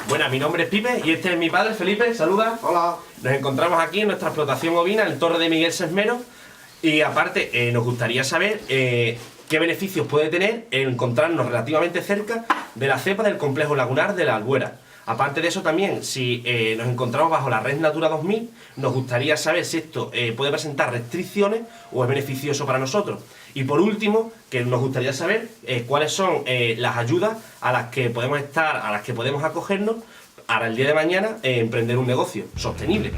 Buenas, mi nombre es Pipe y este es mi padre, Felipe. Saluda. Hola. Nos encontramos aquí en nuestra explotación ovina, en Torre de Miguel Sesmero. Y aparte, nos gustaría saber qué beneficios puede tener el encontrarnos relativamente cerca de la cepa del complejo lagunar de la Albuera. Aparte de eso también, si nos encontramos bajo la Red Natura 2000, nos gustaría saber si esto puede presentar restricciones o es beneficioso para nosotros. Y por último, que nos gustaría saber cuáles son las ayudas a las que podemos acogernos para el día de mañana emprender un negocio sostenible.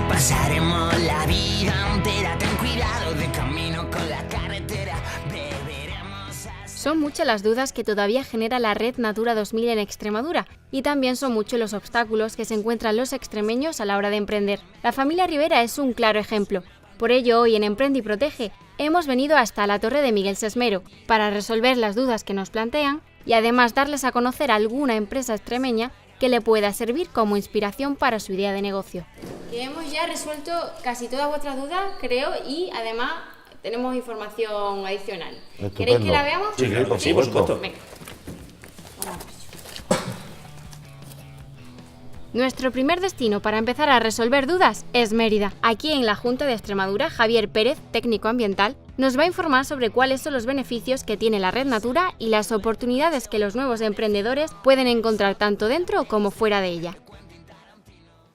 Pasaremos la vida entera, ten cuidado de camino con la carretera, beberemos así. Son muchas las dudas que todavía genera la Red Natura 2000 en Extremadura y también son muchos los obstáculos que se encuentran los extremeños a la hora de emprender. La familia Rivera es un claro ejemplo. Por ello, hoy en Emprende y Protege hemos venido hasta la Torre de Miguel Sesmero para resolver las dudas que nos plantean y además darles a conocer a alguna empresa extremeña que le pueda servir como inspiración para su idea de negocio. Hemos ya resuelto casi todas vuestras dudas, creo, y además tenemos información adicional. Estupendo. ¿Queréis que la veamos? Sí, por supuesto. Venga. Vamos. Nuestro primer destino para empezar a resolver dudas es Mérida. Aquí en la Junta de Extremadura, Javier Pérez, técnico ambiental, nos va a informar sobre cuáles son los beneficios que tiene la Red Natura y las oportunidades que los nuevos emprendedores pueden encontrar tanto dentro como fuera de ella.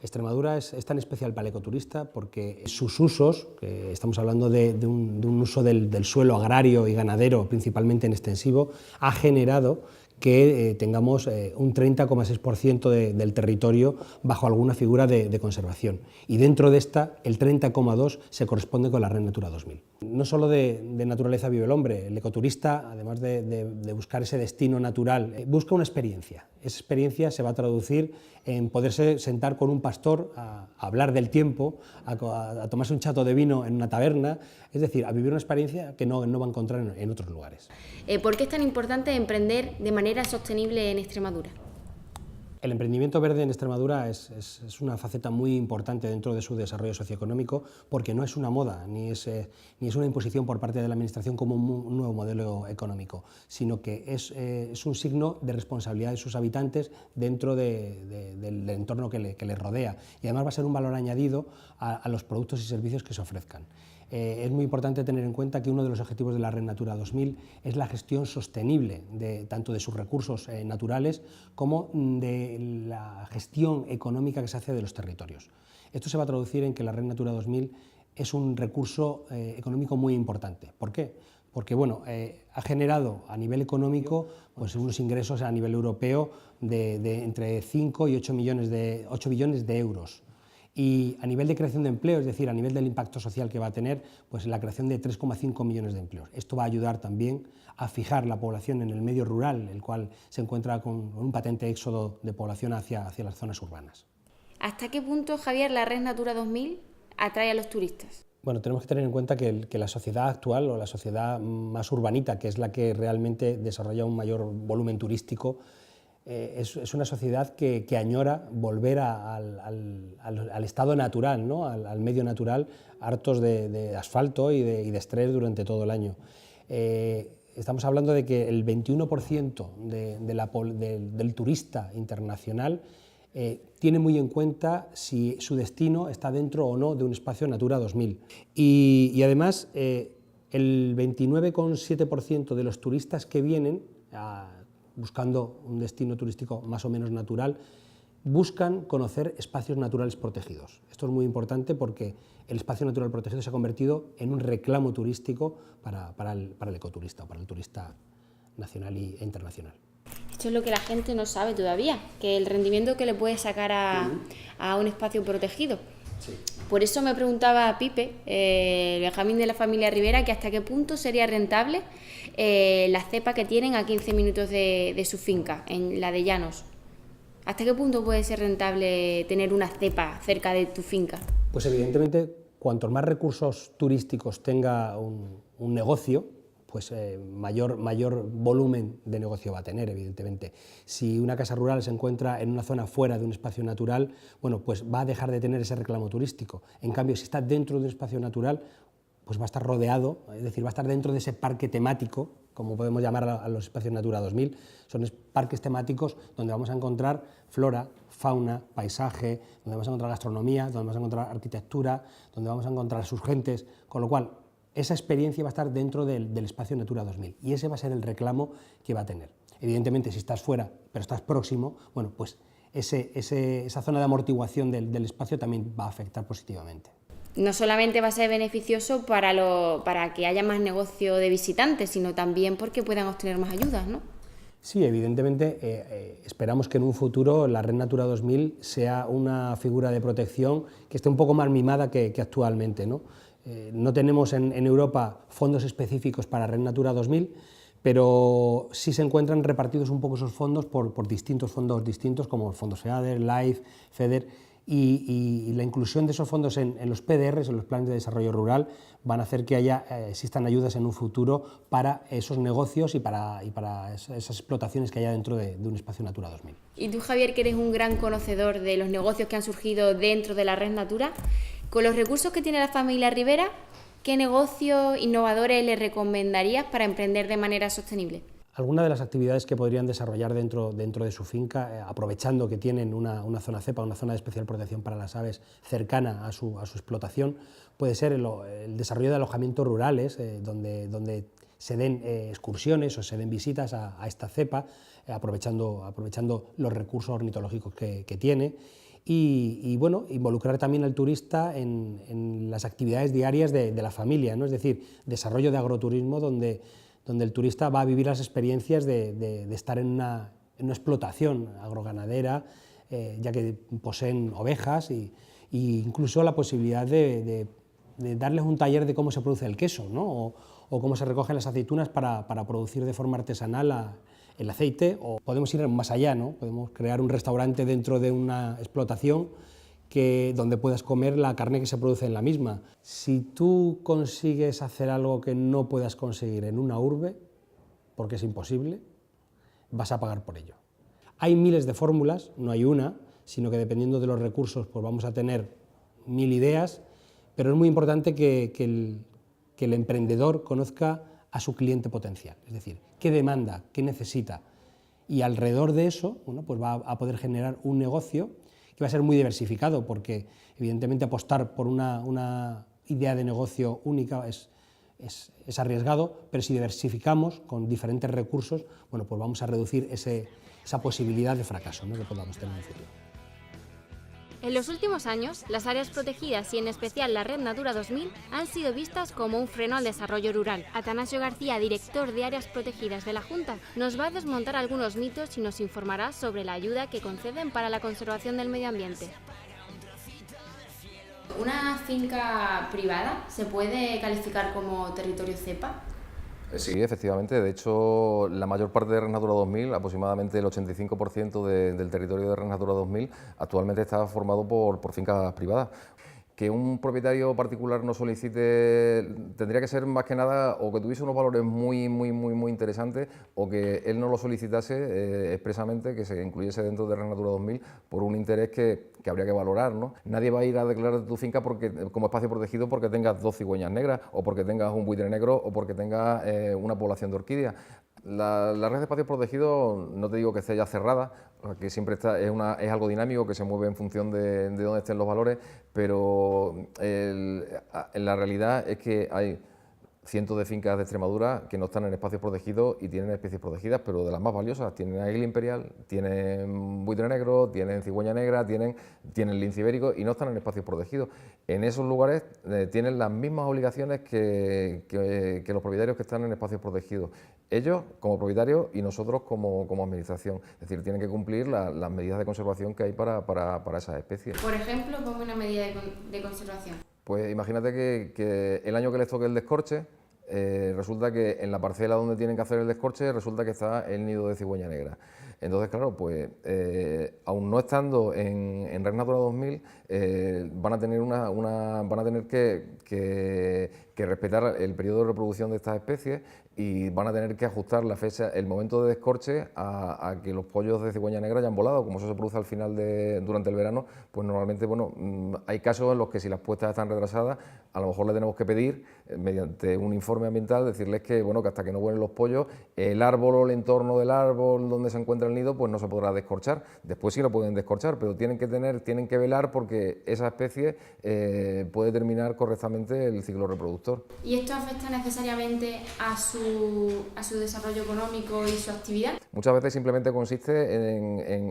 Extremadura es tan especial para el ecoturista porque sus usos, que estamos hablando de un uso del suelo agrario y ganadero, principalmente en extensivo, ha generado que tengamos un 30,6% del territorio bajo alguna figura de conservación. Y dentro de esta, el 30,2% se corresponde con la Red Natura 2000. No solo de naturaleza vive el hombre, el ecoturista, además de buscar ese destino natural, busca una experiencia. Esa experiencia se va a traducir en poderse sentar con un pastor a hablar del tiempo, a tomarse un chato de vino en una taberna, es decir, a vivir una experiencia que no va a encontrar en otros lugares. ¿Por qué es tan importante emprender de manera sostenible en Extremadura? El emprendimiento verde en Extremadura es una faceta muy importante dentro de su desarrollo socioeconómico porque no es una moda ni es una imposición por parte de la Administración como un nuevo modelo económico, sino que es un signo de responsabilidad de sus habitantes dentro del entorno que les rodea y además va a ser un valor añadido a los productos y servicios que se ofrezcan. Es muy importante tener en cuenta que uno de los objetivos de la Red Natura 2000 es la gestión sostenible tanto de sus recursos naturales como de la gestión económica que se hace de los territorios. Esto se va a traducir en que la Red Natura 2000 es un recurso económico muy importante. ¿Por qué? Porque bueno, ha generado a nivel económico pues, unos ingresos a nivel europeo de entre 5 y 8 billones de euros. Y a nivel de creación de empleo, es decir, a nivel del impacto social que va a tener, pues la creación de 3,5 millones de empleos. Esto va a ayudar también a fijar la población en el medio rural, el cual se encuentra con un patente éxodo de población hacia las zonas urbanas. ¿Hasta qué punto, Javier, la Red Natura 2000 atrae a los turistas? Bueno, tenemos que tener en cuenta que la sociedad actual o la sociedad más urbanita, que es la que realmente desarrolla un mayor volumen turístico, es una sociedad que añora volver al estado natural, ¿no? al medio natural, hartos de asfalto y de estrés durante todo el año. Estamos hablando de que el 21% del turista internacional tiene muy en cuenta si su destino está dentro o no de un espacio Natura 2000. Y además, el 29,7% de los turistas que vienen buscando un destino turístico más o menos natural, buscan conocer espacios naturales protegidos. Esto es muy importante porque el espacio natural protegido se ha convertido en un reclamo turístico para el ecoturista, para el turista nacional e internacional. Esto es lo que la gente no sabe todavía, que el rendimiento que le puede sacar a un espacio protegido. Sí. Por eso me preguntaba Pipe, el Benjamín de la familia Rivera, que hasta qué punto sería rentable la cepa que tienen a 15 minutos de su finca, en la de Llanos. ¿Hasta qué punto puede ser rentable tener una cepa cerca de tu finca? Pues evidentemente, cuantos más recursos turísticos tenga un negocio, pues mayor volumen de negocio va a tener, evidentemente. Si una casa rural se encuentra en una zona fuera de un espacio natural, bueno, pues va a dejar de tener ese reclamo turístico. En cambio, si está dentro de un espacio natural, pues va a estar rodeado, es decir, va a estar dentro de ese parque temático, como podemos llamar a los espacios Natura 2000, son parques temáticos donde vamos a encontrar flora, fauna, paisaje, donde vamos a encontrar gastronomía, donde vamos a encontrar arquitectura, donde vamos a encontrar sus gentes, con lo cual esa experiencia va a estar dentro del espacio Natura 2000 y ese va a ser el reclamo que va a tener. Evidentemente, si estás fuera, pero estás próximo, bueno, pues esa zona de amortiguación del espacio también va a afectar positivamente. No solamente va a ser beneficioso para que haya más negocio de visitantes, sino también porque puedan obtener más ayudas, ¿no? Sí, evidentemente esperamos que en un futuro la Red Natura 2000 sea una figura de protección que esté un poco más mimada que actualmente, ¿no? No tenemos en Europa fondos específicos para Red Natura 2000, pero sí se encuentran repartidos un poco esos fondos por distintos fondos distintos, como el Fondo FEADER, LIFE, FEDER, y la inclusión de esos fondos en los PDRs, en los planes de desarrollo rural, van a hacer que existan ayudas en un futuro para esos negocios y para esas explotaciones que haya dentro de un espacio Natura 2000. Y tú, Javier, que eres un gran conocedor de los negocios que han surgido dentro de la Red Natura, con los recursos que tiene la familia Rivera, ¿qué negocios innovadores le recomendarías para emprender de manera sostenible? Algunas de las actividades que podrían desarrollar dentro de su finca, aprovechando que tienen una zona cepa, una zona de especial protección para las aves cercana a su explotación, puede ser el desarrollo de alojamientos rurales, donde se den excursiones o se den visitas a esta cepa, aprovechando los recursos ornitológicos que tiene. Y bueno, involucrar también al turista en las actividades diarias de la familia, ¿no? Es decir, desarrollo de agroturismo donde el turista va a vivir las experiencias de estar en una explotación agroganadera, ya que poseen ovejas, e incluso la posibilidad de darles un taller de cómo se produce el queso, ¿no? o cómo se recogen las aceitunas para producir de forma artesanal el aceite, o podemos ir más allá, ¿no? Podemos crear un restaurante dentro de una explotación donde puedas comer la carne que se produce en la misma. Si tú consigues hacer algo que no puedas conseguir en una urbe, porque es imposible, vas a pagar por ello. Hay miles de fórmulas, no hay una, sino que dependiendo de los recursos pues vamos a tener 1000 ideas, pero es muy importante que el emprendedor conozca a su cliente potencial, es decir, qué demanda, qué necesita, y alrededor de eso, bueno, pues va a poder generar un negocio que va a ser muy diversificado, porque evidentemente apostar por una idea de negocio única es arriesgado, pero si diversificamos con diferentes recursos, bueno, pues vamos a reducir esa posibilidad de fracaso, ¿no?, que podamos tener en el futuro. En los últimos años, las áreas protegidas y en especial la Red Natura 2000 han sido vistas como un freno al desarrollo rural. Atanasio García, director de Áreas Protegidas de la Junta, nos va a desmontar algunos mitos y nos informará sobre la ayuda que conceden para la conservación del medio ambiente. ¿Una finca privada se puede calificar como territorio cepa? Sí, efectivamente. De hecho, la mayor parte de Red Natura 2000, aproximadamente el 85% del territorio de Red Natura 2000, actualmente está formado por fincas privadas. Que un propietario particular no solicite, tendría que ser más que nada o que tuviese unos valores muy interesantes, o que él no lo solicitase expresamente, que se incluyese dentro de Red Natura 2000 por un interés que habría que valorar, ¿no? Nadie va a ir a declarar tu finca como espacio protegido porque tengas 2 cigüeñas negras, o porque tengas un buitre negro, o porque tengas una población de orquídeas. La red de espacios protegidos, no te digo que esté ya cerrada, que siempre es algo dinámico, que se mueve en función de dónde estén los valores, pero la realidad es que hay cientos de fincas de Extremadura que no están en espacios protegidos y tienen especies protegidas, pero de las más valiosas. Tienen águila imperial, tienen buitre negro, tienen cigüeña negra, tienen lince ibérico, y no están en espacios protegidos. En esos lugares tienen las mismas obligaciones que los propietarios que están en espacios protegidos. Ellos como propietarios y nosotros como administración. Es decir, tienen que cumplir las medidas de conservación que hay para esas especies. Por ejemplo, ¿cómo una medida de conservación? Pues imagínate que el año que les toque el descorche, resulta que en la parcela donde tienen que hacer el descorche resulta que está el nido de cigüeña negra. Entonces, claro, pues aún no estando en Red Natura 2000, van a tener que respetar el periodo de reproducción de estas especies y van a tener que ajustar la fecha, el momento de descorche a que los pollos de cigüeña negra hayan volado. Como eso se produce al final durante el verano, pues normalmente, bueno, hay casos en los que si las puestas están retrasadas, a lo mejor le tenemos que pedir, mediante un informe ambiental, decirles que, bueno, que hasta que no vuelen los pollos, el árbol o el entorno del árbol donde se encuentra el nido, pues no se podrá descorchar. Después sí lo pueden descorchar, pero tienen que velar porque esa especie puede terminar correctamente el ciclo reproductor. ¿Y esto afecta necesariamente a su desarrollo económico y su actividad? Muchas veces simplemente consiste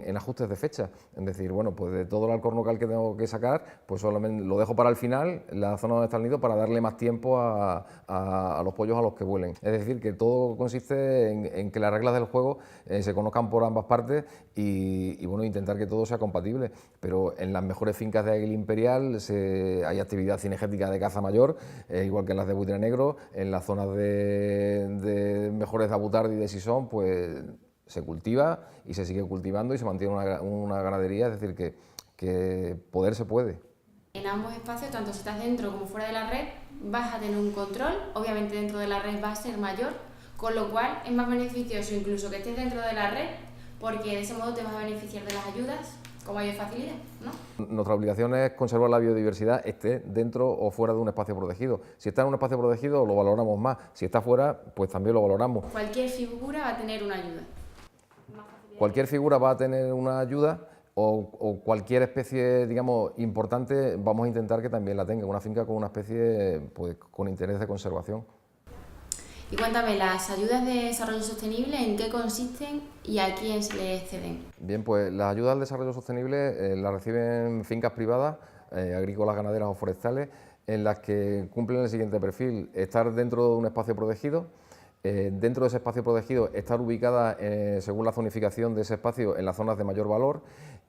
en ajustes de fecha, es decir, bueno, pues de todo el alcornocal que tengo que sacar, pues solamente lo dejo para el final, la zona donde está el nido, para darle más tiempo a los pollos a los que vuelen. Es decir, que todo consiste en que las reglas del juego se conozcan por ambas partes y bueno, intentar que todo sea compatible. Pero en las mejores fincas de águila imperial hay actividad cinegética de caza mayor, igual que en las de buitre negro. En las zonas de mejores de abutardi y de sisón, pues se cultiva y se sigue cultivando y se mantiene una ganadería, es decir, que poder se puede. En ambos espacios, tanto si estás dentro como fuera de la red, vas a tener un control, obviamente dentro de la red va a ser mayor, con lo cual es más beneficioso incluso que estés dentro de la red, porque de ese modo te vas a beneficiar de las ayudas con mayor facilidad, ¿no? Nuestra obligación es conservar la biodiversidad, esté dentro o fuera de un espacio protegido. Si está en un espacio protegido lo valoramos más, si está fuera, pues también lo valoramos. Cualquier figura va a tener una ayuda. Cualquier figura va a tener una ayuda o cualquier especie, digamos, importante, vamos a intentar que también la tenga, una finca con una especie pues, con interés de conservación. Y cuéntame, ¿las ayudas de desarrollo sostenible en qué consisten y a quién se les ceden? Bien, pues las ayudas al desarrollo sostenible las reciben fincas privadas, agrícolas, ganaderas o forestales, en las que cumplen el siguiente perfil: estar dentro de un espacio protegido. Dentro de ese espacio protegido, estar ubicada, según la zonificación de ese espacio, en las zonas de mayor valor.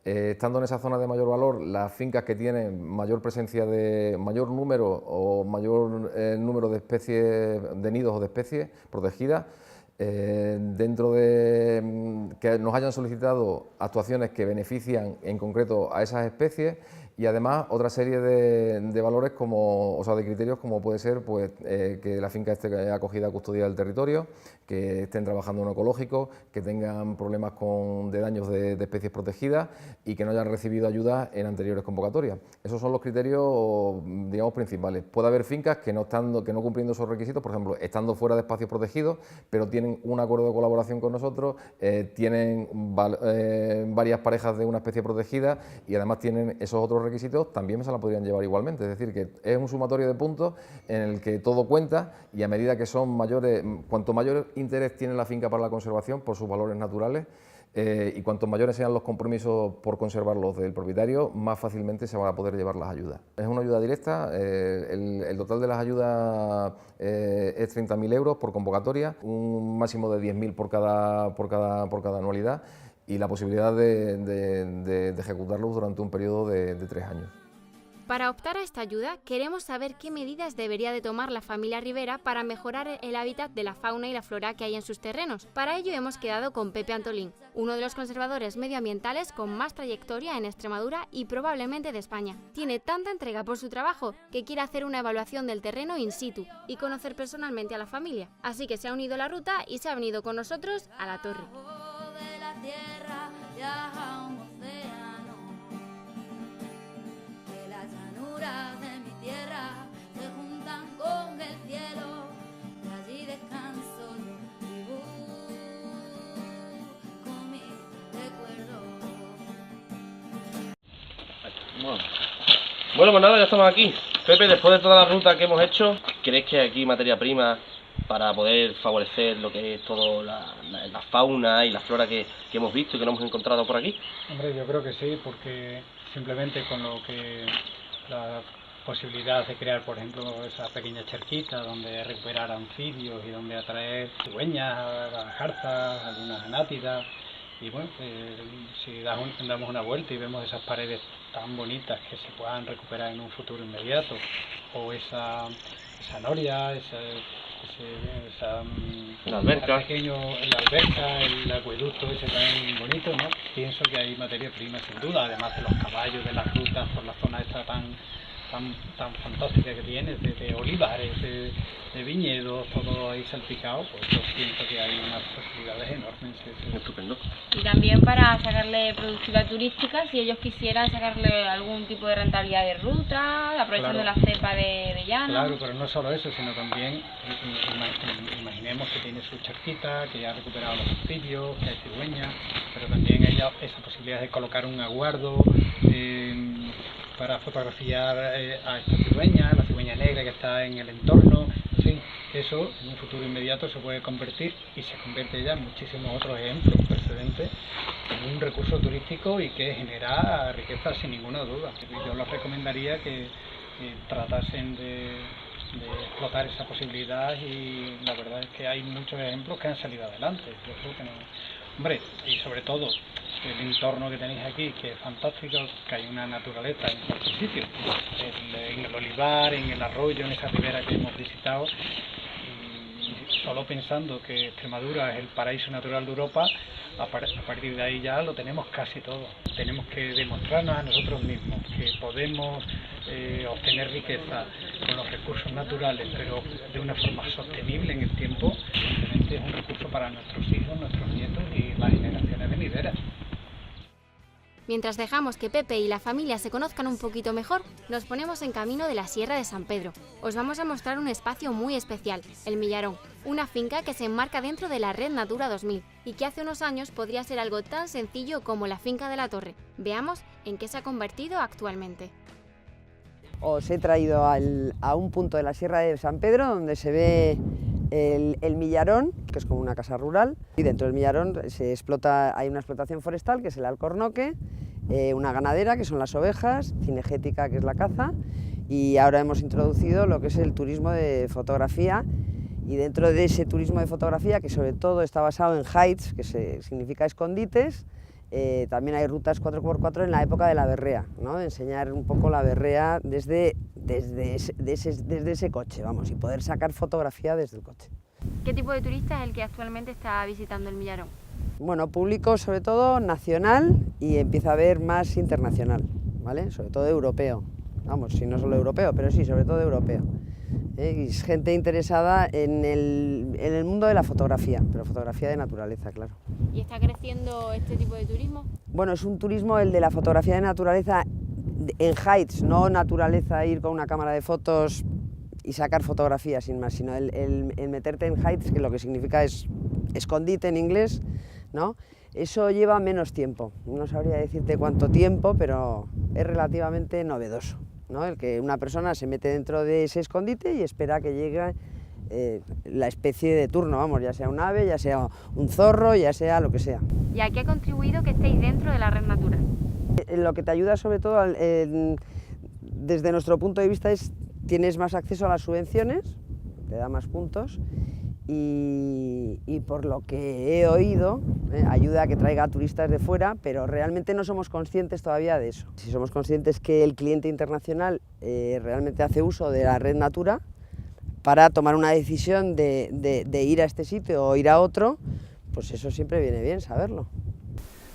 Estando en esas zonas de mayor valor, las fincas que tienen mayor presencia de mayor número o mayor número de especies, de nidos o de especies protegidas, dentro de que nos hayan solicitado actuaciones que benefician en concreto a esas especies, y además otra serie de valores de criterios, como puede ser pues, que la finca esté acogida a custodia del territorio, que estén trabajando en ecológico, que tengan problemas de daños de especies protegidas y que no hayan recibido ayudas en anteriores convocatorias. Esos son los criterios, digamos, principales. Puede haber fincas que no cumpliendo esos requisitos, por ejemplo, estando fuera de espacios protegidos, pero tienen un acuerdo de colaboración con nosotros, tienen varias parejas de una especie protegida y además tienen esos otros requisitos, también se la podrían llevar igualmente. Es decir, que es un sumatorio de puntos en el que todo cuenta, y a medida que son mayores, cuanto mayor interés tiene la finca para la conservación por sus valores naturales, y cuanto mayores sean los compromisos por conservarlos del propietario, más fácilmente se van a poder llevar las ayudas. Es una ayuda directa, el total de las ayudas es 30.000 euros por convocatoria, un máximo de 10.000 por cada anualidad, y la posibilidad de ejecutarlos durante un periodo de 3 años. Para optar a esta ayuda, queremos saber qué medidas debería de tomar la familia Rivera para mejorar el hábitat de la fauna y la flora que hay en sus terrenos. Para ello hemos quedado con Pepe Antolín, uno de los conservadores medioambientales con más trayectoria en Extremadura y probablemente de España. Tiene tanta entrega por su trabajo que quiere hacer una evaluación del terreno in situ y conocer personalmente a la familia. Así que se ha unido a la ruta y se ha venido con nosotros a la torre. De mi tierra se juntan con el cielo, y allí descanso yo y busco mis recuerdos. Bueno, pues nada, ya estamos aquí. Pepe, después de toda la ruta que hemos hecho, ¿crees que hay aquí materia prima para poder favorecer lo que es toda la fauna y la flora que hemos visto y que nos hemos encontrado por aquí? Hombre, yo creo que sí, porque simplemente con lo que la posibilidad de crear, por ejemplo, esa pequeña charquita donde recuperar anfibios y donde atraer cigüeñas, garzas, algunas anátidas, y bueno, si damos una vuelta y vemos esas paredes tan bonitas que se puedan recuperar en un futuro inmediato, o esa noria, La alberca. La alberca, el acueducto ese también bonito, ¿no? Pienso que hay materia prima sin duda, además de los caballos, de las rutas por la zona esta tan fantástica que tienes, de olivares, de viñedos, todo ahí salpicado, pues yo pienso que hay unas posibilidades enormes. Estupendo. Y también para sacarle productividad turística, si ellos quisieran sacarle algún tipo de rentabilidad de ruta, aprovechando Claro. la cepa de llano. Claro, pero no solo eso, sino también, imaginemos que tiene su charquita, que ya ha recuperado los anfibios, que hay cigüeñas, pero también ella esa posibilidad de colocar un aguardo para fotografiar a esta cigüeña, la cigüeña negra que está en el entorno. En fin, eso en un futuro inmediato se puede convertir, y se convierte ya en muchísimos otros ejemplos precedentes, en un recurso turístico y que genera riqueza sin ninguna duda. Yo les recomendaría que tratasen de explotar esa posibilidad, y la verdad es que hay muchos ejemplos que han salido adelante. Yo creo que no. Hombre, y sobre todo el entorno que tenéis aquí, que es fantástico, que hay una naturaleza en cualquier sitio, en el olivar, en el arroyo, en esa ribera que hemos visitado, y solo pensando que Extremadura es el paraíso natural de Europa, a partir de ahí ya lo tenemos casi todo. Tenemos que demostrarnos a nosotros mismos que podemos obtener riqueza con los recursos naturales, pero de una forma sostenible en el tiempo. Evidentemente es un recurso para nuestros hijos, nuestros nietos y las generaciones venideras. Mientras dejamos que Pepe y la familia se conozcan un poquito mejor, nos ponemos en camino de la Sierra de San Pedro. Os vamos a mostrar un espacio muy especial, el Millarón, una finca que se enmarca dentro de la Red Natura 2000 y que hace unos años podría ser algo tan sencillo como la finca de la Torre. Veamos en qué se ha convertido actualmente. Os he traído a un punto de la Sierra de San Pedro donde se ve el Millarón, que es como una casa rural, y dentro del Millarón hay una explotación forestal, que es el alcornoque, una ganadera, que son las ovejas, cinegética, que es la caza, y ahora hemos introducido lo que es el turismo de fotografía, y dentro de ese turismo de fotografía, que sobre todo está basado en hides, que significa escondites, también hay rutas 4x4 en la época de la berrea, ¿no? De enseñar un poco la berrea desde ese coche, vamos, y poder sacar fotografía desde el coche. ¿Qué tipo de turista es el que actualmente está visitando el Millarón? Bueno, público sobre todo nacional, y empieza a haber más internacional, ¿vale? Sobre todo europeo, vamos, si no solo europeo, pero sí, sobre todo europeo. Y es gente interesada en el mundo de la fotografía, pero fotografía de naturaleza, claro. ¿Y está creciendo este tipo de turismo? Bueno, es un turismo el de la fotografía de naturaleza en hides, no naturaleza, ir con una cámara de fotos y sacar fotografías sin más, sino el meterte en hides, que lo que significa es escondite en inglés, ¿no? Eso lleva menos tiempo, no sabría decirte cuánto tiempo, pero es relativamente novedoso, ¿no? El que una persona se mete dentro de ese escondite y espera que llegue la especie de turno, vamos, ya sea un ave, ya sea un zorro, ya sea lo que sea. ¿Y a qué ha contribuido que estéis dentro de la Red Natura? Lo que te ayuda sobre todo, desde nuestro punto de vista, es tienes más acceso a las subvenciones, te da más puntos, y por lo que he oído, ayuda a que traiga a turistas de fuera, pero realmente no somos conscientes todavía de eso. Si somos conscientes que el cliente internacional realmente hace uso de la Red Natura para tomar una decisión de ir a este sitio o ir a otro, pues eso siempre viene bien saberlo.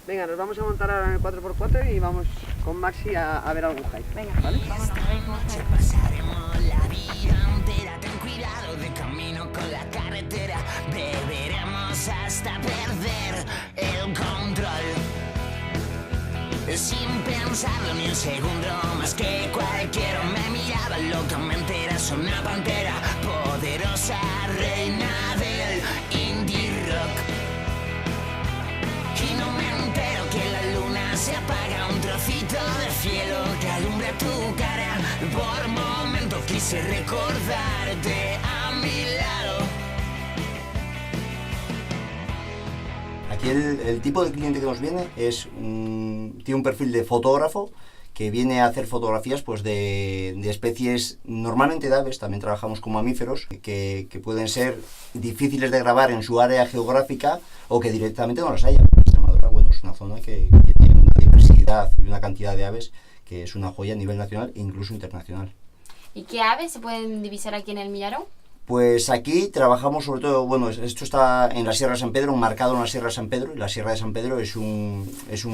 Venga, nos vamos a montar ahora en el 4x4 y vamos con Maxi a ver algún hike. Venga, ¿vale? vámonos. Pasaremos la vida entera, ten cuidado de camino con la carretera. Beberemos hasta perder el control, sin pensarlo ni un segundo más que cualquiera. Me miraba locamente, eras una pantera, poderosa reina del indie rock. Y no me entero que la luna se apaga, un trocito de cielo que alumbra tu cara. Por momento quise recordarte a mi lado. Aquí el tipo de cliente que nos viene tiene un perfil de fotógrafo que viene a hacer fotografías pues de especies, normalmente de aves, también trabajamos con mamíferos, que pueden ser difíciles de grabar en su área geográfica o que directamente no las haya. Extremadura, bueno, es una zona que tiene una diversidad y una cantidad de aves que es una joya a nivel nacional e incluso internacional. ¿Y qué aves se pueden divisar aquí en el Millarón? Pues aquí trabajamos sobre todo, bueno, esto está en la Sierra de San Pedro, enmarcado en la Sierra de San Pedro, y la Sierra de San Pedro es un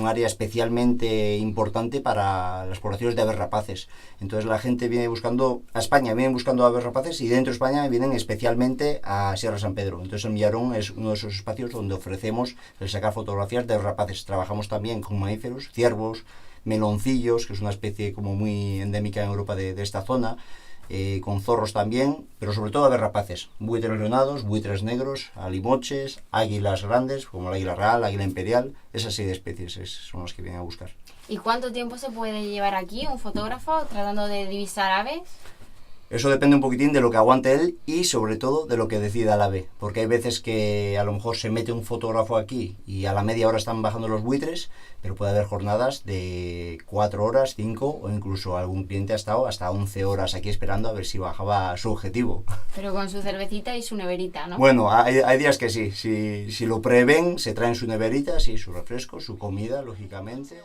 área especialmente importante para las poblaciones de aves rapaces. Entonces la gente viene buscando, a España vienen buscando aves rapaces, y dentro de España vienen especialmente a Sierra de San Pedro. Entonces el Millarón es uno de esos espacios donde ofrecemos el sacar fotografías de aves rapaces. Trabajamos también con mamíferos, ciervos, meloncillos, que es una especie como muy endémica en Europa de esta zona, con zorros también, pero sobre todo aves rapaces, buitres leonados, buitres negros, alimoches, águilas grandes, como la águila real, águila imperial, esa serie de especies son las que vienen a buscar. ¿Y cuánto tiempo se puede llevar aquí un fotógrafo tratando de divisar aves? Eso depende un poquitín de lo que aguante él y sobre todo de lo que decida el ave, porque hay veces que a lo mejor se mete un fotógrafo aquí y a la media hora están bajando los buitres, pero puede haber jornadas de 4 horas, 5 o incluso algún cliente ha estado hasta 11 horas aquí esperando a ver si bajaba su objetivo. Pero con su cervecita y su neverita, ¿no? Bueno, hay días que sí, si lo prevén, se traen su neverita, sí, su refresco, su comida, lógicamente.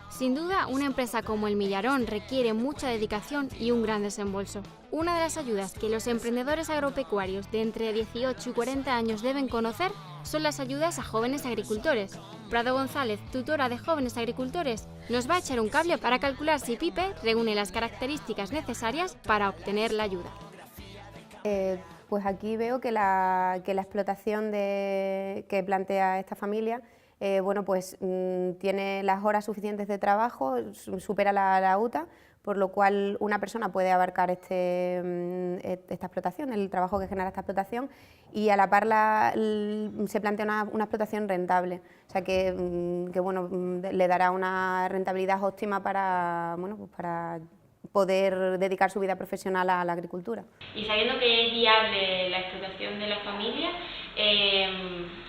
Sin duda, una empresa como el Millarón requiere mucha dedicación y un gran desembolso. Una de las ayudas que los emprendedores agropecuarios de entre 18 y 40 años deben conocer son las ayudas a jóvenes agricultores. Prado González, tutora de jóvenes agricultores, nos va a echar un cable para calcular si Pipe reúne las características necesarias para obtener la ayuda. Pues aquí veo que la explotación que plantea esta familia tiene las horas suficientes de trabajo, supera la UTA, por lo cual una persona puede abarcar esta explotación, el trabajo que genera esta explotación, y a la par se plantea una explotación rentable, o sea que le dará una rentabilidad óptima para poder dedicar su vida profesional a la agricultura. Y sabiendo que es viable la explotación de la familia,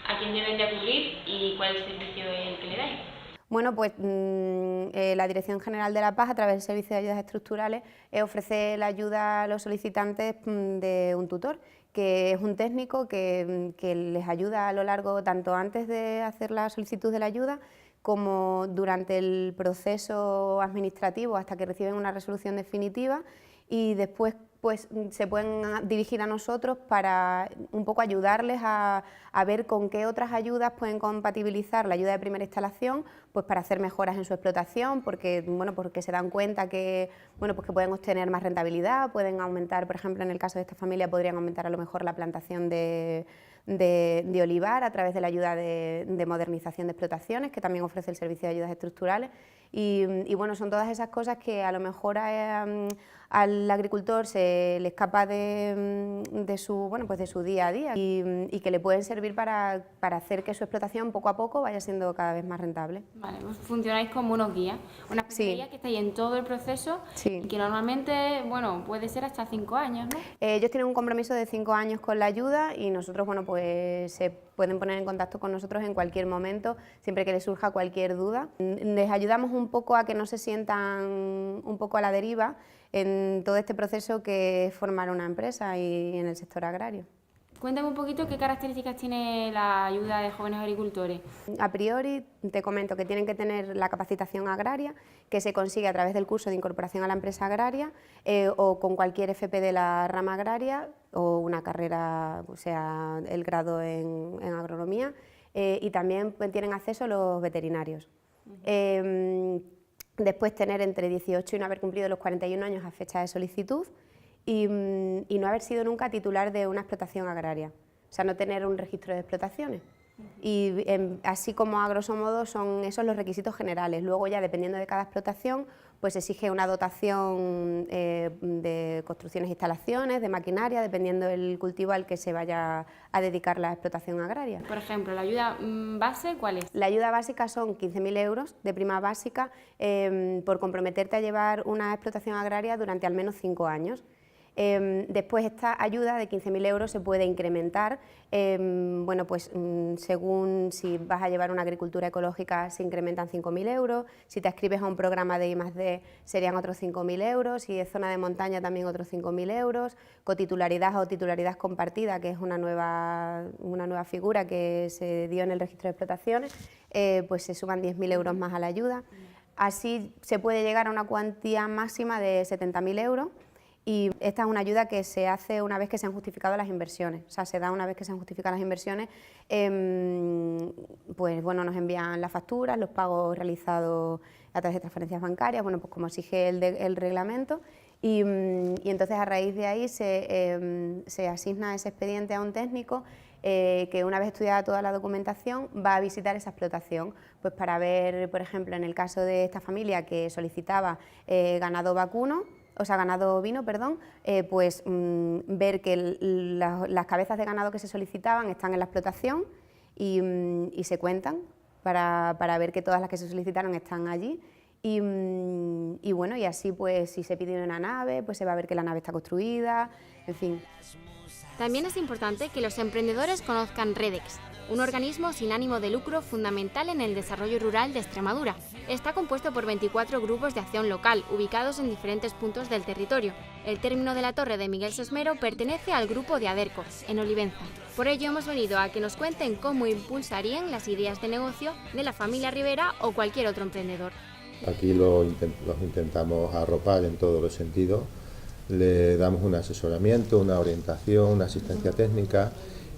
¿a quién deben de acudir y cuál es el servicio que le dais? Bueno, pues la Dirección General de la Paz, a través del Servicio de Ayudas Estructurales, ofrece la ayuda a los solicitantes de un tutor, que es un técnico que les ayuda a lo largo, tanto antes de hacer la solicitud de la ayuda, como durante el proceso administrativo hasta que reciben una resolución definitiva, y después pues se pueden dirigir a nosotros para un poco ayudarles a ver con qué otras ayudas pueden compatibilizar la ayuda de primera instalación, pues para hacer mejoras en su explotación, porque se dan cuenta que que pueden obtener más rentabilidad, pueden aumentar, por ejemplo, en el caso de esta familia podrían aumentar a lo mejor la plantación de olivar a través de la ayuda de modernización de explotaciones, que también ofrece el Servicio de Ayudas Estructurales, y son todas esas cosas que a lo mejor al agricultor se le escapa de su día a día y que le pueden servir para hacer que su explotación poco a poco vaya siendo cada vez más rentable. Vale, pues funcionáis como unos guías, una especie de guía que estáis en todo el proceso, y que normalmente puede ser hasta 5 años, ¿no? Ellos tienen un compromiso de 5 años con la ayuda y nosotros se pueden poner en contacto con nosotros en cualquier momento, siempre que les surja cualquier duda. Les ayudamos un poco a que no se sientan un poco a la deriva en todo este proceso que es formar una empresa y en el sector agrario. Cuéntame un poquito qué características tiene la ayuda de jóvenes agricultores. A priori te comento que tienen que tener la capacitación agraria, que se consigue a través del curso de incorporación a la empresa agraria o con cualquier FP de la rama agraria o una carrera, o sea, el grado en agronomía, y también tienen acceso los veterinarios. Después tener entre 18 y no haber cumplido los 41 años a fecha de solicitud y no haber sido nunca titular de una explotación agraria, o sea, no tener un registro de explotaciones. Y así como a grosso modo son esos los requisitos generales. Luego ya dependiendo de cada explotación pues exige una dotación de construcciones e instalaciones, de maquinaria, dependiendo del cultivo al que se vaya a dedicar la explotación agraria. Por ejemplo, ¿la ayuda base cuál es? La ayuda básica son 15.000 euros de prima básica por comprometerte a llevar una explotación agraria durante al menos 5 años. Después esta ayuda de 15.000 euros se puede incrementar, según si vas a llevar una agricultura ecológica se incrementan 5.000 euros, si te inscribes a un programa de I+D serían otros 5.000 euros, si es zona de montaña también otros 5.000 euros, cotitularidad o titularidad compartida, que es una nueva figura que se dio en el registro de explotaciones, pues se suman 10.000 euros más a la ayuda. Así se puede llegar a una cuantía máxima de 70.000 euros. Y esta es una ayuda que se hace una vez que se han justificado las inversiones, o sea, se da una vez que se han justificado las inversiones, pues bueno, nos envían las facturas, los pagos realizados a través de transferencias bancarias, bueno, pues como exige el reglamento, y entonces a raíz de ahí se asigna ese expediente a un técnico que una vez estudiada toda la documentación va a visitar esa explotación, pues para ver, por ejemplo, en el caso de esta familia que solicitaba ganado vacuno, o sea, ganado ovino, perdón, pues ver que las cabezas de ganado que se solicitaban están en la explotación y se cuentan para ver que todas las que se solicitaron están allí. Y bueno, y así pues si se pide una nave, pues se va a ver que la nave está construida, en fin. También es importante que los emprendedores conozcan REDEX, un organismo sin ánimo de lucro fundamental en el desarrollo rural de Extremadura. Está compuesto por 24 grupos de acción local, ubicados en diferentes puntos del territorio. El término de la Torre de Miguel Sesmero pertenece al grupo de Aderco, en Olivenza. Por ello hemos venido a que nos cuenten cómo impulsarían las ideas de negocio de la familia Rivera o cualquier otro emprendedor. Aquí los intentamos arropar en todos los sentidos. Le damos un asesoramiento, una orientación, una asistencia técnica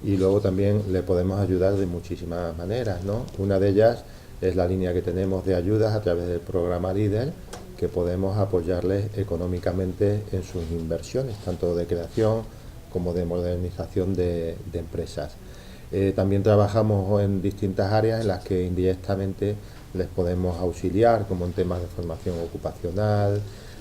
y luego también le podemos ayudar de muchísimas maneras, ¿no? Una de ellas es la línea que tenemos de ayudas a través del programa LEADER, que podemos apoyarles económicamente en sus inversiones, tanto de creación como de modernización de empresas. También trabajamos en distintas áreas en las que indirectamente les podemos auxiliar, como en temas de formación ocupacional,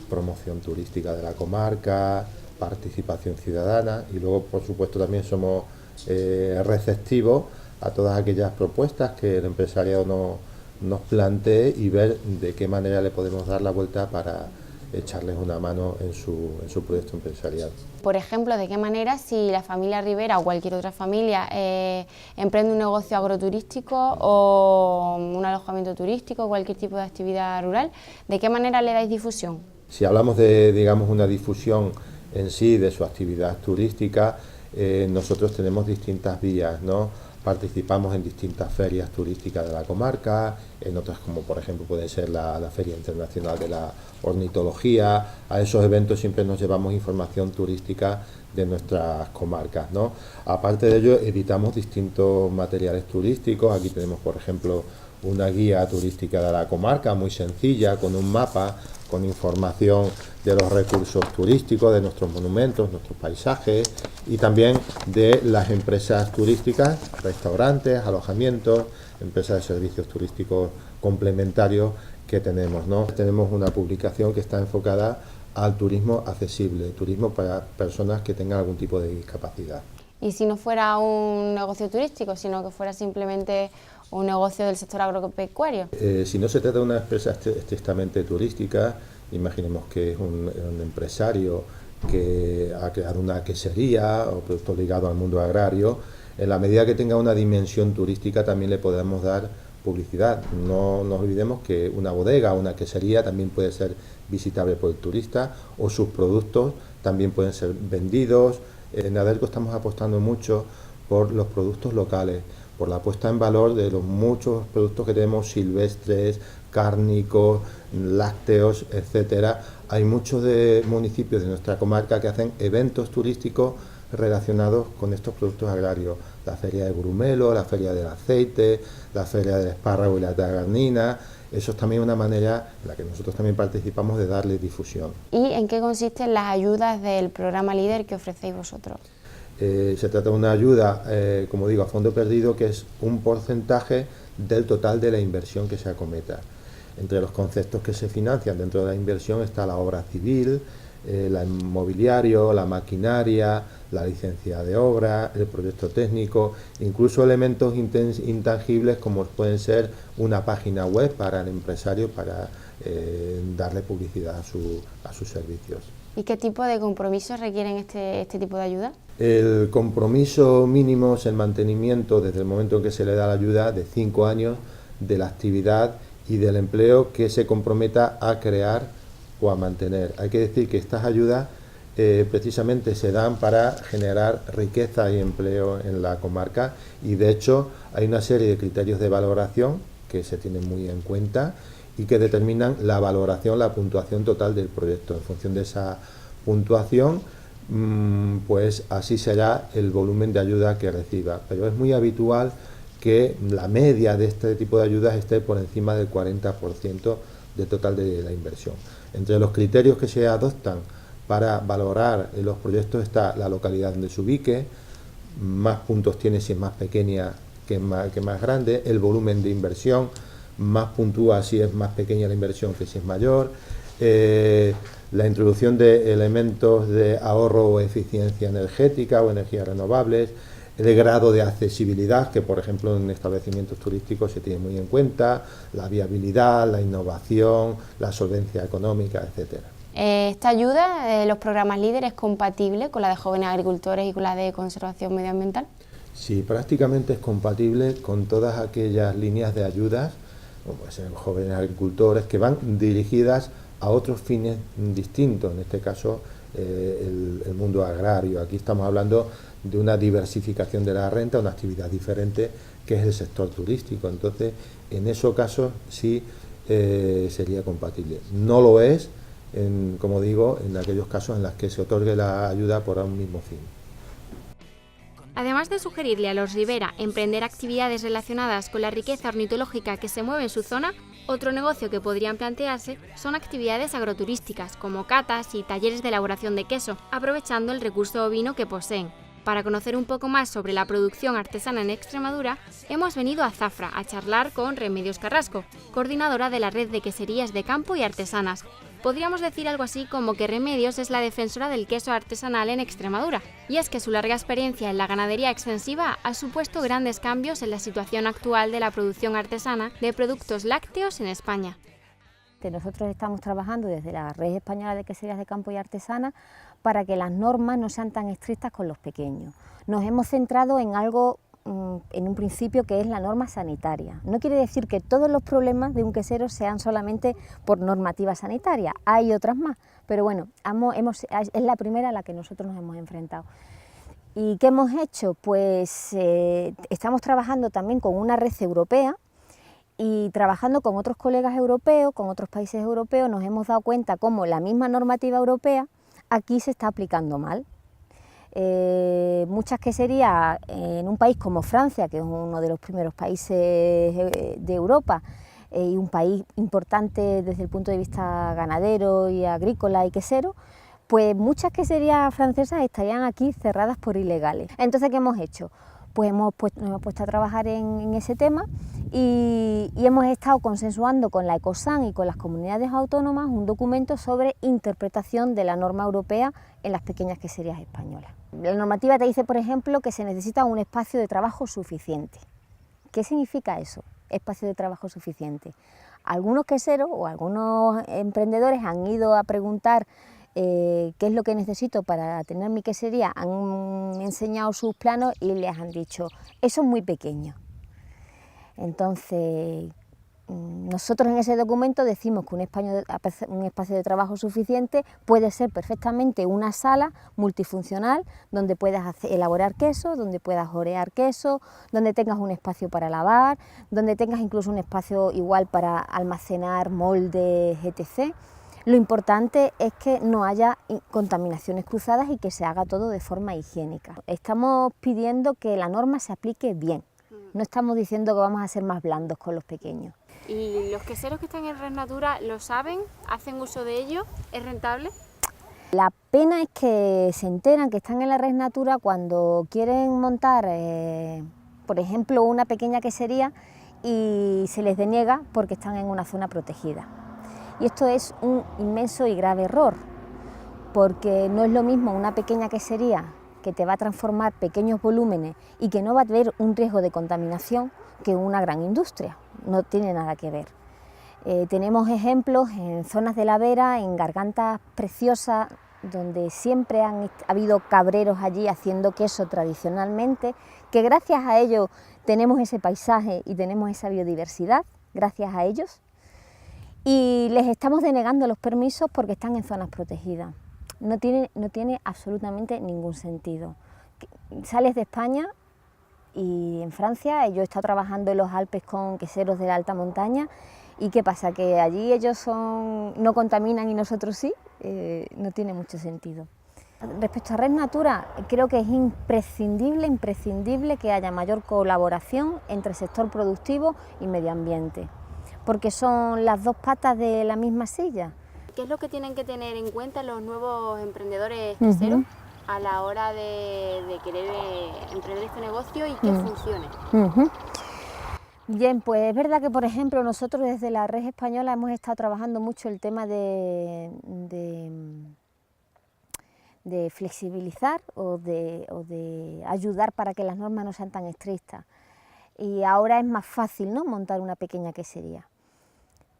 promoción turística de la comarca, participación ciudadana y luego, por supuesto, también somos receptivos a todas aquellas propuestas que el empresariado nos plantee y ver de qué manera le podemos dar la vuelta para echarles una mano en su proyecto empresarial. Por ejemplo, de qué manera si la familia Rivera o cualquier otra familia emprende un negocio agroturístico o un alojamiento turístico, cualquier tipo de actividad rural, ¿de qué manera le dais difusión? Si hablamos de, digamos, una difusión en sí de su actividad turística, nosotros tenemos distintas vías, ¿no? Participamos en distintas ferias turísticas de la comarca, en otras como por ejemplo puede ser la Feria Internacional de la Ornitología. A esos eventos siempre nos llevamos información turística de nuestras comarcas, ¿no? Aparte de ello, editamos distintos materiales turísticos. Aquí tenemos, por ejemplo, una guía turística de la comarca muy sencilla, con un mapa, con información de los recursos turísticos, de nuestros monumentos, nuestros paisajes y también de las empresas turísticas, restaurantes, alojamientos, empresas de servicios turísticos complementarios que tenemos, ¿no? Tenemos una publicación que está enfocada al turismo accesible, turismo para personas que tengan algún tipo de discapacidad. Y si no fuera un negocio turístico, sino que fuera simplemente un negocio del sector agropecuario. Si no se trata de una empresa estrictamente turística, imaginemos que es un empresario que ha creado una quesería o productos ligados al mundo agrario, en la medida que tenga una dimensión turística también le podemos dar publicidad. No nos olvidemos que una bodega o una quesería también puede ser visitable por el turista o sus productos también pueden ser vendidos. En Aderco estamos apostando mucho por los productos locales, por la puesta en valor de los muchos productos que tenemos silvestres, cárnicos, lácteos, etcétera. Hay muchos municipios de nuestra comarca que hacen eventos turísticos relacionados con estos productos agrarios. La feria de Grumelo, la feria del aceite, la feria del espárrago y la tagarnina. Eso es también una manera en la que nosotros también participamos de darle difusión. ¿Y en qué consisten las ayudas del programa LEADER que ofrecéis vosotros? Se trata de una ayuda, como digo, a fondo perdido, que es un porcentaje del total de la inversión que se acometa. Entre los conceptos que se financian dentro de la inversión está la obra civil, el mobiliario, la maquinaria, la licencia de obra, el proyecto técnico, incluso elementos intangibles como pueden ser una página web para el empresario para darle publicidad a sus servicios. ¿Y qué tipo de compromisos requieren este tipo de ayuda? El compromiso mínimo es el mantenimiento desde el momento en que se le da la ayuda de 5 años de la actividad y del empleo que se comprometa a crear o a mantener. Hay que decir que estas ayudas precisamente se dan para generar riqueza y empleo en la comarca y de hecho hay una serie de criterios de valoración que se tienen muy en cuenta y que determinan la valoración, la puntuación total del proyecto. En función de esa puntuación, pues así será el volumen de ayuda que reciba. Pero es muy habitual que la media de este tipo de ayudas esté por encima del 40% del total de la inversión. Entre los criterios que se adoptan para valorar los proyectos está la localidad donde se ubique, más puntos tiene si es más pequeña que más grande, el volumen de inversión, más puntúa si es más pequeña la inversión que si es mayor, la introducción de elementos de ahorro o eficiencia energética o energías renovables, el grado de accesibilidad, que por ejemplo en establecimientos turísticos se tiene muy en cuenta, la viabilidad, la innovación, la solvencia económica, etcétera. Esta ayuda, los programas LEADER, ¿es compatible con la de jóvenes agricultores y con la de conservación medioambiental? Sí, prácticamente es compatible con todas aquellas líneas de ayudas, como pueden ser jóvenes agricultores, que van dirigidas a otros fines distintos, en este caso el mundo agrario. Aquí estamos hablando de una diversificación de la renta, una actividad diferente que es el sector turístico. Entonces, en esos casos sí sería compatible. No lo es, como digo, en aquellos casos en los que se otorgue la ayuda por un mismo fin. Además de sugerirle a los Rivera emprender actividades relacionadas con la riqueza ornitológica que se mueve en su zona, otro negocio que podrían plantearse son actividades agroturísticas, como catas y talleres de elaboración de queso, aprovechando el recurso ovino que poseen. Para conocer un poco más sobre la producción artesana en Extremadura, hemos venido a Zafra a charlar con Remedios Carrasco, coordinadora de la red de queserías de campo y artesanas. Podríamos decir algo así como que Remedios es la defensora del queso artesanal en Extremadura, y es que su larga experiencia en la ganadería extensiva ha supuesto grandes cambios en la situación actual de la producción artesana de productos lácteos en España. Nosotros estamos trabajando desde la Red Española de Queserías de Campo y Artesanas para que las normas no sean tan estrictas con los pequeños. Nos hemos centrado en algo, en un principio, que es la norma sanitaria. No quiere decir que todos los problemas de un quesero sean solamente por normativa sanitaria, hay otras más, pero bueno, es la primera a la que nosotros nos hemos enfrentado. ¿Y qué hemos hecho? Pues estamos trabajando también con una red europea, y trabajando con otros colegas europeos, con otros países europeos, nos hemos dado cuenta cómo la misma normativa europea aquí se está aplicando mal. Muchas queserías en un país como Francia, que es uno de los primeros países de Europa y un país importante desde el punto de vista ganadero y agrícola y quesero, pues muchas queserías francesas estarían aquí cerradas por ilegales. Entonces, ¿qué hemos hecho? Pues nos hemos puesto a trabajar en ese tema y hemos estado consensuando con la Ecosan y con las comunidades autónomas un documento sobre interpretación de la norma europea en las pequeñas queserías españolas. La normativa te dice, por ejemplo, que se necesita un espacio de trabajo suficiente. ¿Qué significa eso? Espacio de trabajo suficiente. Algunos queseros o algunos emprendedores han ido a preguntar qué es lo que necesito para tener mi quesería, han enseñado sus planos y les han dicho, eso es muy pequeño. Entonces, nosotros en ese documento decimos que un espacio de trabajo suficiente puede ser perfectamente una sala multifuncional donde puedas elaborar queso, donde puedas orear queso, donde tengas un espacio para lavar, donde tengas incluso un espacio igual para almacenar moldes, etc. Lo importante es que no haya contaminaciones cruzadas y que se haga todo de forma higiénica. Estamos pidiendo que la norma se aplique bien, no estamos diciendo que vamos a ser más blandos con los pequeños. ¿Y los queseros que están en Red Natura lo saben? ¿Hacen uso de ello? ¿Es rentable? La pena es que se enteran que están en la Red Natura cuando quieren montar, por ejemplo, una pequeña quesería y se les deniega porque están en una zona protegida. Y esto es un inmenso y grave error, porque no es lo mismo una pequeña quesería que te va a transformar pequeños volúmenes y que no va a tener un riesgo de contaminación que una gran industria, no tiene nada que ver. Tenemos ejemplos en zonas de la Vera, en gargantas preciosas, donde siempre han habido cabreros allí haciendo queso tradicionalmente, que gracias a ellos tenemos ese paisaje y tenemos esa biodiversidad, gracias a ellos. Y les estamos denegando los permisos porque están en zonas protegidas. No tiene absolutamente ningún sentido. Sales de España y en Francia, yo he estado trabajando en los Alpes con queseros de la alta montaña, y ¿qué pasa? Que allí ellos no contaminan y nosotros sí. no tiene mucho sentido. Respecto a Red Natura, creo que es imprescindible que haya mayor colaboración entre sector productivo y medio ambiente, porque son las dos patas de la misma silla. ¿Qué es lo que tienen que tener en cuenta los nuevos emprendedores caseros a la hora de querer emprender este negocio y que funcione? Bien, pues es verdad que, por ejemplo, nosotros desde la Red Española hemos estado trabajando mucho el tema de flexibilizar o de ayudar para que las normas no sean tan estrictas. Y ahora es más fácil, ¿no?, montar una pequeña quesería.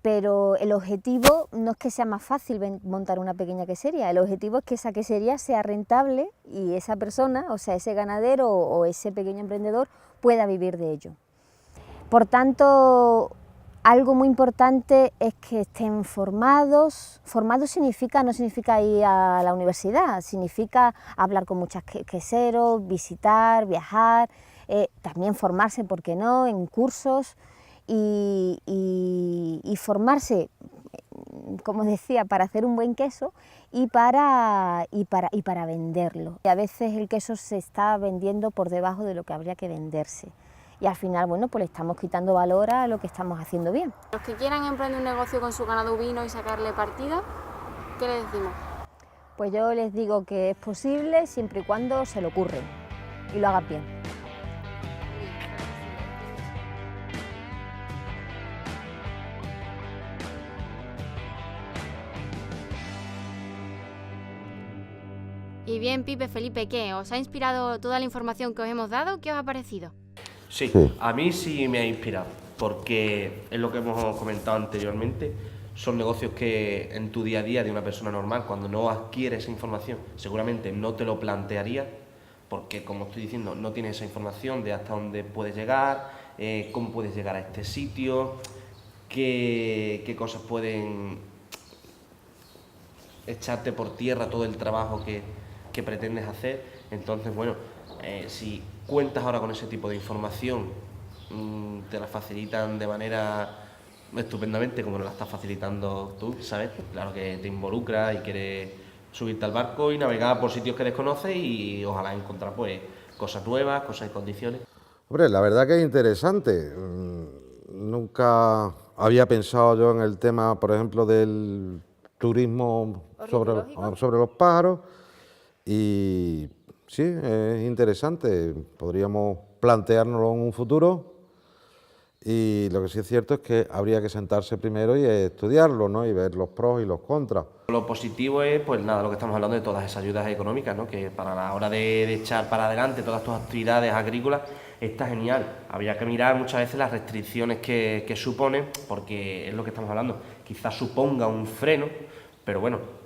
Pero el objetivo no es que sea más fácil montar una pequeña quesería, el objetivo es que esa quesería sea rentable y esa persona, o sea, ese ganadero o ese pequeño emprendedor pueda vivir de ello. Por tanto, algo muy importante es que estén formados. Formados no significa ir a la universidad, significa hablar con muchos queseros, visitar, viajar, también formarse, ¿por qué no?, en cursos y formarse, como decía, para hacer un buen queso y para venderlo. Y a veces el queso se está vendiendo por debajo de lo que habría que venderse. Y al final, bueno, pues le estamos quitando valor a lo que estamos haciendo bien. Los que quieran emprender un negocio con su ganado ovino y sacarle partido, ¿qué les decimos? Pues yo les digo que es posible siempre y cuando se lo ocurren y lo hagan bien. Y bien, Pipe, Felipe, ¿qué? ¿Os ha inspirado toda la información que os hemos dado? ¿Qué os ha parecido? Sí, a mí sí me ha inspirado, porque es lo que hemos comentado anteriormente, son negocios que en tu día a día de una persona normal, cuando no adquiere esa información, seguramente no te lo plantearía, porque como estoy diciendo, no tienes esa información de hasta dónde puedes llegar, cómo puedes llegar a este sitio, qué cosas pueden echarte por tierra todo el trabajo que pretendes hacer. Entonces, bueno, si cuentas ahora con ese tipo de información, te la facilitan de manera estupendamente, como nos la estás facilitando tú, ¿sabes? Claro que te involucras y quieres subirte al barco y navegar por sitios que desconoces y ojalá encontrar pues cosas nuevas, cosas en condiciones. Hombre, la verdad que es interesante. Nunca había pensado yo en el tema, por ejemplo, del turismo sobre los pájaros y sí, es interesante, podríamos planteárnoslo en un futuro y lo que sí es cierto es que habría que sentarse primero y estudiarlo, ¿no?, y ver los pros y los contras. Lo positivo es, pues nada, lo que estamos hablando de todas esas ayudas económicas, ¿no?, que para la hora de echar para adelante todas tus actividades agrícolas está genial. Habría que mirar muchas veces las restricciones que supone, porque es lo que estamos hablando, quizás suponga un freno, pero bueno,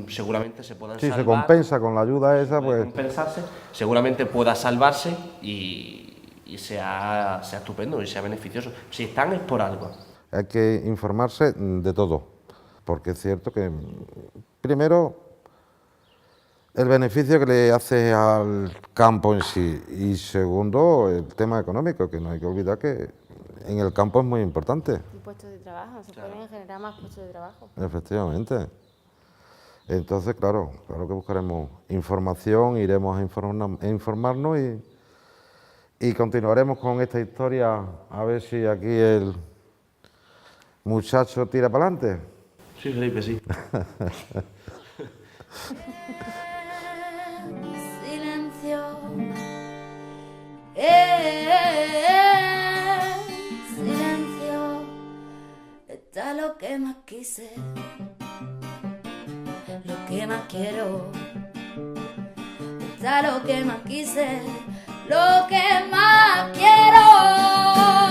seguramente se puedan salvar. Sí, se compensa con la ayuda esa, pues compensarse, seguramente pueda salvarse y sea estupendo y sea beneficioso. Si están es por algo. Hay que informarse de todo, porque es cierto que, primero, el beneficio que le hace al campo en sí y segundo, el tema económico, que no hay que olvidar que en el campo es muy importante. Y puestos de trabajo, se pueden generar más puestos de trabajo. Efectivamente. Entonces, claro que buscaremos información, iremos a informarnos y continuaremos con esta historia a ver si aquí el muchacho tira para adelante. Sí, Felipe, sí. Silencio. Silencio. Está lo que más quise. Lo que más quiero, está lo que más quise, lo que más quiero.